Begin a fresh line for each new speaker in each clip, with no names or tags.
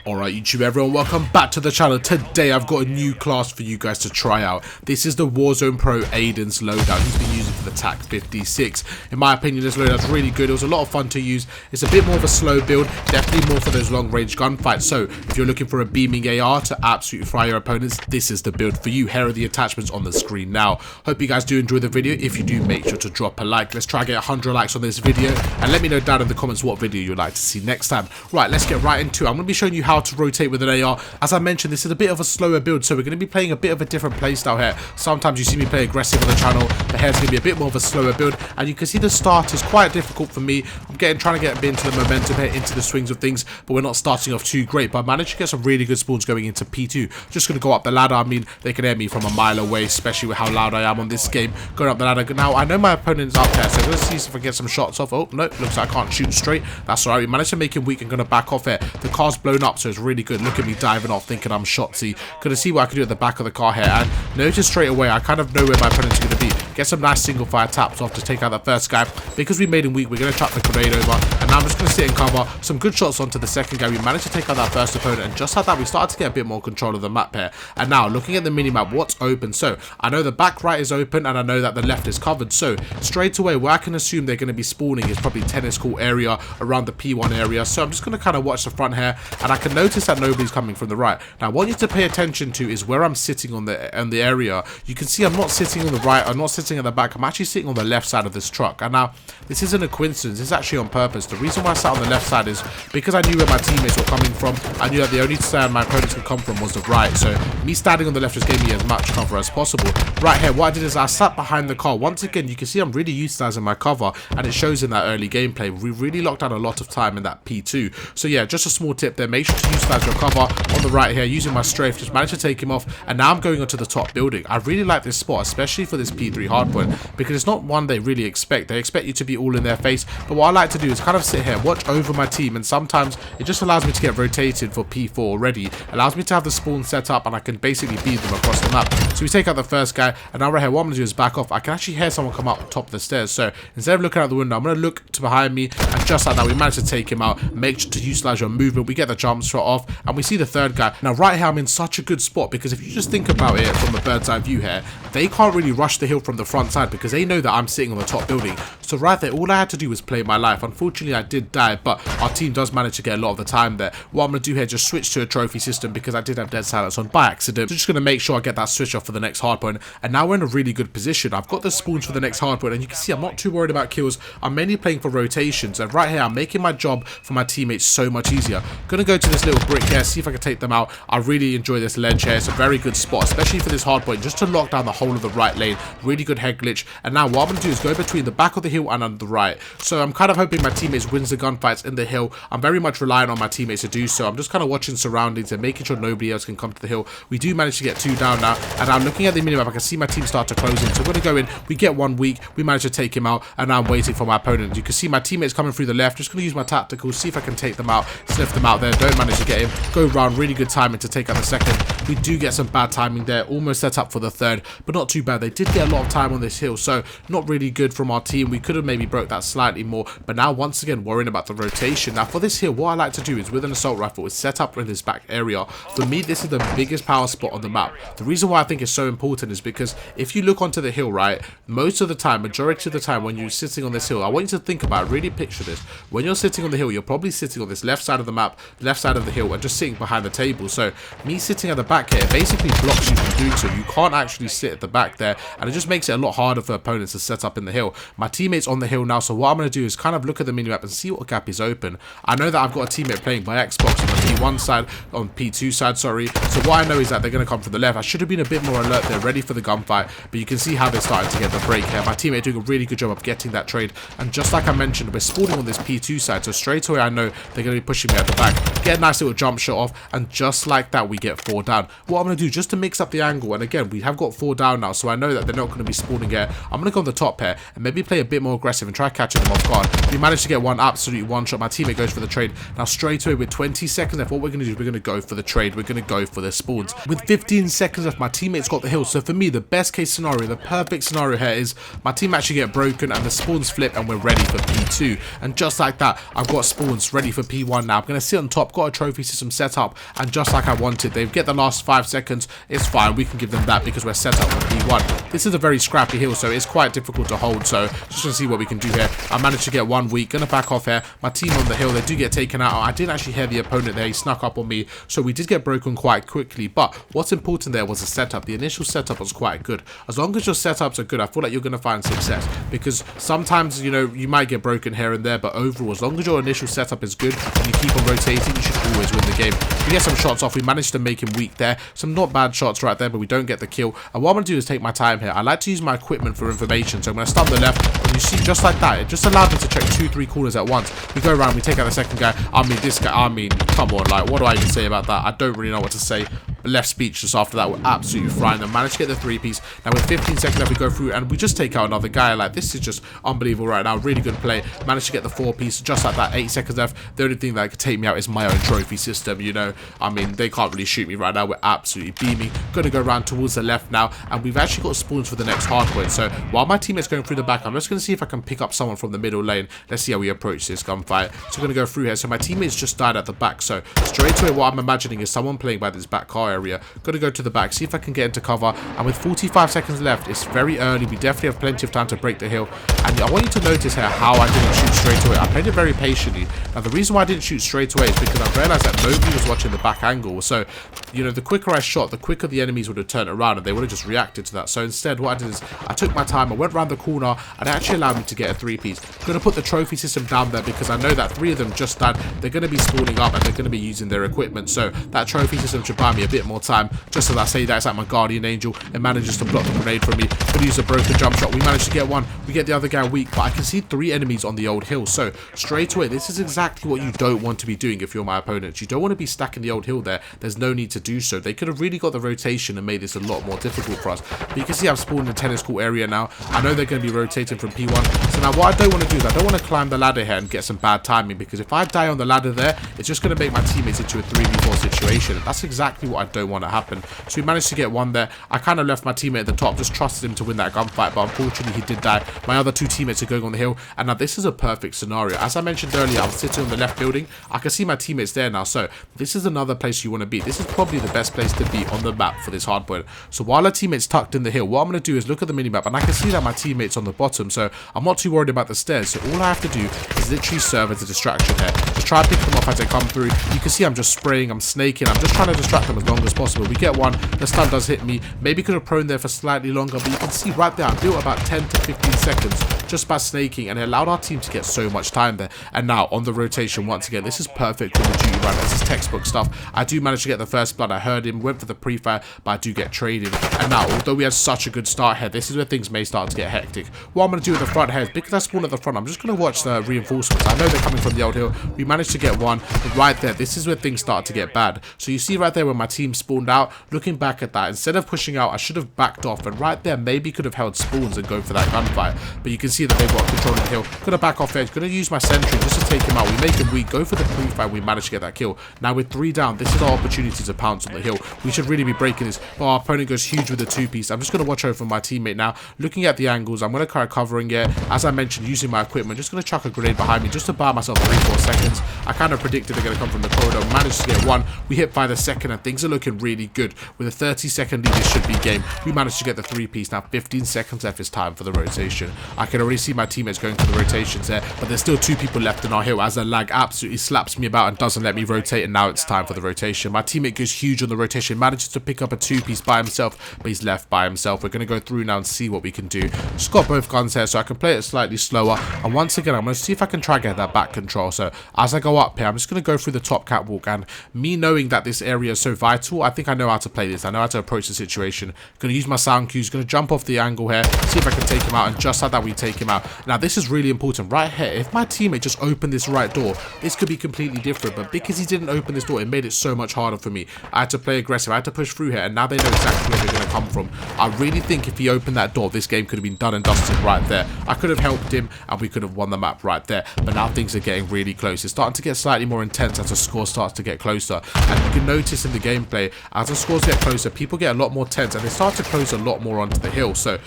Alright YouTube everyone, welcome back to the channel. Today I've got a new class for you guys to try out. This is the Warzone Pro Aydan'S loadout he's been using for the TAQ-56. In my opinion, this loadout's really good. It was a lot of fun to use. It's a bit more of a slow build, definitely more for those long range gunfights. So if you're looking for a beaming AR to absolutely fry your opponents, this is the build for you. Here are the attachments on the screen now. Hope you guys do enjoy the video. If you do, make sure to drop a like. Let's try and get 100 likes on this video, and let me know down in the comments what video you'd like to see next time. Right, let's get right into it. I'm going to be showing you how to rotate with an AR. As I mentioned, this is a bit of a slower build, so we're going to be playing a bit of a different playstyle here. Sometimes you see me play aggressive on the channel, but here's going to be a bit more of a slower build, and you can see the start is quite difficult for me. I'm trying to get a bit into the momentum here, into the swings of things, but we're not starting off too great. But I managed to get some really good spawns going into P2. Just going to go up the ladder. I mean, they can hear me from a mile away, especially with how loud I am on this game. Going up the ladder. Now, I know my opponent's up there, so I'm going to see if I get some shots off. Oh, no, looks like I can't shoot straight. That's alright. We managed to make him weak and going to back off here. The car's blown up, so it's really good. Look at me diving off, thinking I'm shotsy. Gonna see what I can do at the back of the car here, and notice straight away I kind of know where my opponent's gonna be. Get some nice single fire taps off to take out that first guy. Because we made him weak, we're gonna chuck the grenade over, and now I'm just gonna sit and cover. Some good shots onto the second guy. We managed to take out that first opponent, and just like that we started to get a bit more control of the map here. And now looking at the mini-map, what's open? So I know the back right is open, and I know that the left is covered. So straight away where I can assume they're gonna be spawning is probably tennis court area, around the P1 area. So I'm just gonna kind of watch the front here, and I can notice that nobody's coming from the right. Now what you need to pay attention to is where I'm sitting on the area. You can see I'm not sitting on the right, I'm not sitting at the back, I'm actually sitting on the left side of this truck. And now this isn't a coincidence, it's actually on purpose. The reason why I sat on the left side is because I knew where my teammates were coming from. I knew that the only side my opponents could come from was the right, so me standing on the left just gave me as much cover as possible. Right here, what I did is I sat behind the car. Once again, you can see I'm really utilizing my cover, and it shows in that early gameplay. We really locked down a lot of time in that P2. So yeah, just a small tip there, make sure to utilize your cover on the right here, using my strafe. Just managed to take him off, and now I'm going onto the top building. I really like this spot, especially for this P3 hardpoint, because it's not one they really expect. They expect you to be all in their face, but what I like to do is kind of sit here, watch over my team, and sometimes it just allows me to get rotated for P4 already, allows me to have the spawn set up, and I can basically beat them across the map. So we take out the first guy, and now right here, what I'm going to do is back off. I can actually hear someone come up top of the stairs, so instead of looking out the window, I'm going to look to behind me, and just like that, we managed to take him out. Make sure to utilize your movement. We get the jump shot off, and we see the third guy. Now right here, I'm in such a good spot, because if you just think about it from a bird's eye view here, they can't really rush the hill from the front side because they know that I'm sitting on the top building. So right there, all I had to do was play my life. Unfortunately, I did die, but our team does manage to get a lot of the time there. What I'm going to do here, just switch to a trophy system because I did have dead silence on by accident. So just going to make sure I get that switch off for the next hardpoint, and now we're in a really good position. I've got the spawns for the next hardpoint, and you can see I'm not too worried about kills. I'm mainly playing for rotations, and right here, I'm making my job for my teammates so much easier. Going to go to this little brick here, see if I can take them out. I really enjoy this ledge here. It's a very good spot, especially for this hardpoint, just to lock down the whole of the right lane. Really good head glitch. And now what I'm going to do is go between the back of the hill and on the right. So I'm kind of hoping my teammates wins the gunfights in the hill. I'm very much relying on my teammates to do so. I'm just kind of watching surroundings and making sure nobody else can come to the hill. We do manage to get 2 down now, and I'm looking at the minimap. I can see my team start to close in. So we're going to go in. We get 1 weak. We manage to take him out, and now I'm waiting for my opponent. You can see my teammates coming through the left. Just going to use my tactical, see if I can take them out, sniff them out there. Don't manage to get him. Go round. Really good timing to take out the second. We do get some bad timing there. Almost set up for the third, but not too bad. They did get a lot of time on this hill, so not really good from our team. We could have maybe broke that slightly more, but now once again worrying about the rotation. Now for this hill, what I like to do is with an assault rifle is set up in this back area. For me, this is the biggest power spot on the map. The reason why I think it's so important is because if you look onto the hill, right, most of the time, majority of the time when you're sitting on this hill, I want you to think about it, really picture this. When you're sitting on the hill, you're probably sitting on this left side of the map, left side of the hill, and just sitting behind the table. So me sitting at the back here basically blocks you from doing so. You can't actually sit at the back there, and it just makes it a lot harder for opponents to set up in the hill. My teammate's on the hill now, so what I'm going to do is kind of look at the minimap and see what gap is open. I know that I've got a teammate playing by Xbox on the P1 side, on P2 side, sorry. So what I know is that they're going to come from the left. I should have been a bit more alert. They're ready for the gunfight, but you can see how they're starting to get the break here. My teammate doing a really good job of getting that trade, and just like I mentioned, we're spawning on this P2 side, so straight away I know they're going to be pushing me at the back. Get a nice little jump shot off, and just like that we get 4 down. What I'm going to do, just to mix up the angle, and again we have got 4 down now, so I know that they're not going to be spawning here. I'm going to go on the top here and maybe play a bit more aggressive and try catching them off guard. We managed to get one absolute one shot. My teammate goes for the trade. Now straight away with 20 seconds left, what we're going to do is we're going to go for the trade. We're going to go for the spawns. With 15 seconds left, my teammate's got the hill. So for me, the best case scenario, the perfect scenario here is my team actually get broken and the spawns flip and we're ready for P2. And just like that, I've got spawns ready for P1 now. I'm going to sit on top got a trophy system set up, and just like I wanted, they get the last 5 seconds. It's fine, we can give them that because we're set up for P1. This is a very scrappy hill, so it's quite difficult to hold, so just gonna see what we can do here. I managed to get 1 weak, gonna back off here. My team on the hill, they do get taken out. I didn't actually hear the opponent there, he snuck up on me, so we did get broken quite quickly, but what's important there was the setup. The initial setup was quite good. As long as your setups are good, I feel like you're gonna find success, because sometimes, you know, you might get broken here and there, but overall, as long as your initial setup is good and you keep on rotating, you should always win the game. We get some shots off, we managed to make him weak there, some not bad shots right there, but we don't get the kill. And what I'm gonna do is take my time here. I like to use my equipment for information, so I'm gonna stun the left, and you see, just like that, it just allowed me to check 2-3 corners at once. We go around, we take out the second guy. I mean, this guy, I mean, come on, like, what do I even say about that? I don't really know what to say. Left speechless after that. We're absolutely frying them. Managed to get the 3-piece. Now with 15 seconds left, we go through and we just take out another guy. Like, this is just unbelievable right now. Really good play. Managed to get the 4-piece just like that. 8 seconds left. The only thing that could take me out is my own trophy system, you know. I mean, they can't really shoot me right now. We're absolutely beaming. Gonna go around towards the left now, and we've actually got spawns for the next hardpoint. So while my teammate's going through the back, I'm just gonna see if I can pick up someone from the middle lane. Let's see how we approach this gunfight. So we're gonna go through here. So my teammates just died at the back, so straight away what I'm imagining is someone playing by this back car area. Gonna go to the back, see if I can get into cover, and with 45 seconds left, it's very early. We definitely have plenty of time to break the hill, and I want you to notice here how I didn't shoot straight away. I played it very patiently. Now the reason why I didn't shoot straight away is because I realized that nobody was watching the back angle, so you know, the quicker I shot, the quicker the enemies would have turned around and they would have just reacted to that. So instead what I did is I took my time, I went around the corner, and it actually allowed me to get a 3-piece. Gonna put the trophy system down there because I know that 3 of them just died. They're gonna be spawning up and they're gonna be using their equipment, so that trophy system should buy me a bit more time. Just as I say that, it's like my guardian angel. It manages to block the grenade from me. Gonna use a broken jump shot. We managed to get one. We get the other guy weak, but I can see 3 enemies on the old hill. So straight away, this is exactly what you don't want to be doing if you're my opponent. You don't want to be stacking the old hill there. There's no need to do so. They could have really got the rotation and made this a lot more difficult for us. But you can see I've spawned in the tennis court area now. I know they're going to be rotating from P1. So now what I don't want to do is I don't want to climb the ladder here and get some bad timing, because if I die on the ladder there, it's just going to make my teammates into a 3v4 situation. That's exactly what I don't want to happen. So we managed to get one there. I kind of left my teammate at the top, just trusted him to win that gunfight, but unfortunately he did die. My other 2 teammates are going on the hill, and now this is a perfect scenario. As I mentioned earlier, I was sitting on the left building. I can see my teammates there now, so this is another place you want to be. This is probably the best place to be on the map for this hardpoint. So while our teammates tucked in the hill, what I'm going to do is look at the minimap, and I can see that my teammates on the bottom, so I'm not too worried about the stairs. So all I have to do is literally serve as a distraction here. Just try to pick them off as they come through. You can see I'm just spraying, I'm snaking, I'm just trying to distract them as long as possible. We get one, the stun does hit me. Maybe could have prone there for slightly longer, but you can see right there I built about 10 to 15 seconds just by snaking, and it allowed our team to get so much time there. And now on the rotation once again, this is perfect for the duty run. This is textbook stuff. I do manage to get the first blood. I heard him, went for the pre-fire, but I do get traded. And now, although we had such a good start here, this is where things may start to get hectic. What I'm going to do at the front here is, because I spawned at the front, I'm just going to watch the reinforcements. I know they're coming from the old hill. We managed to get one, but right there, this is where things start to get bad. So you see right there when my team spawned out, looking back at that, instead of pushing out, I should have backed off, and right there maybe could have held spawns and go for that gunfight. But you can see that they've got control of the hill. Gonna back off edge, gonna use my sentry just to take him out. We make him weak, go for the pre-fire, we manage to get that kill. Now with 3 down, this is our opportunity to pounce on the hill. We should really be breaking this, but our opponent goes huge with the 2-piece. I'm just gonna watch over my teammate now, looking at the angles. I'm gonna try covering it, as I mentioned, using my equipment. Just gonna chuck a grenade behind me just to buy myself 3-4 seconds. I kind of predicted they're gonna come from the corridor. Managed to get one. We hit by the second, and things are looking really good. With a 30-second lead, this should be game. We managed to get the 3-piece. Now 15 seconds left, is time for the rotation. I can already see my teammates going for the rotations there, but there's still 2 people left in our hill, as the lag absolutely slaps me about and doesn't let me rotate, and now it's time for the rotation. My teammate goes huge on the rotation, manages to pick up a 2-piece by himself, but he's left by himself. We're going to go through now and see what we can do. Just got both guns here, so I can play it slightly slower, and once again I'm going to see if I can try to get that back control. So as I go up here, I'm just going to go through the top catwalk, and me knowing that this area is so vital, I think I know how to play this. I know how to approach the situation. Going to use my sound cues, going to jump off the angle here, see if I can take him out, and just like that we take him out. Now this is really important right here. If my teammate just opened this right door, this could be completely different, but because he didn't open this door, it made it so much harder for me. I had to play aggressive, I had to push through here, and now they know exactly where they're going to come from. I really think if he opened that door, this game could have been done and dusted right there. I could have helped him, and we could have won the map right there, but now things are getting really close. It's starting to get slightly more intense as the score starts to get closer, and you can notice in the gameplay, as the scores get closer, people get a lot more tense, and they start to close a lot more onto the hill. So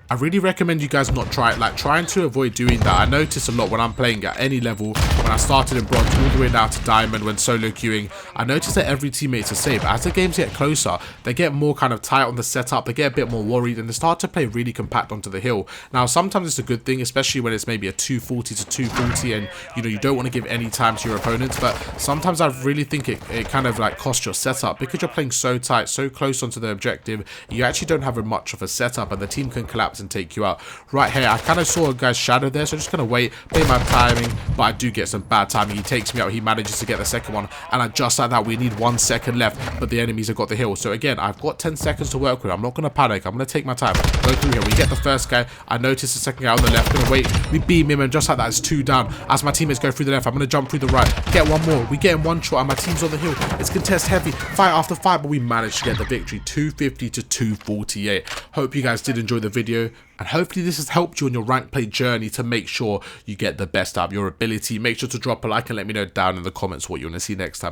I really recommend you guys not trying to avoid doing that. I notice a lot when I'm playing at any level, when I started in bronze all the way now to diamond, when solo queuing, I notice that every teammate's a save. As the games get closer, they get more kind of tight on the setup, they get a bit more worried, and they start to play really compact onto the hill. Now, sometimes it's a good thing, especially when it's maybe a 240 to 240 and, you know, you don't want to give any time to your opponents, but sometimes I really think it kind of like costs your setup because you're playing so tight, so close onto the objective, you actually don't have much of a setup and the team can collapse and take you out. Right here, I kind of saw a guy's shadow there, so I'm just going to wait, play my timing, but I do get some bad timing. He takes me out, he manages to get the second one, and just like that, we need 1 second left, but the enemies have got the hill. So again, I've got 10 seconds to work with. I'm not going to panic. I'm going to take my time. Go through here. We get the first guy. I notice the second guy on the left. Going to wait. We beam him, and just like that, it's 2 down. As my teammates go through the left, I'm going to jump through the right. Get one more. We get in 1 shot, and my team's on the hill. It's contest heavy. Fight after fight, but we managed to get the victory. 250 to 248. Hope you guys did enjoy the video, and hopefully this has helped you on your rank play journey to make sure you get the best out of your ability. Make sure to drop a like and let me know down in the comments what you want to see next time.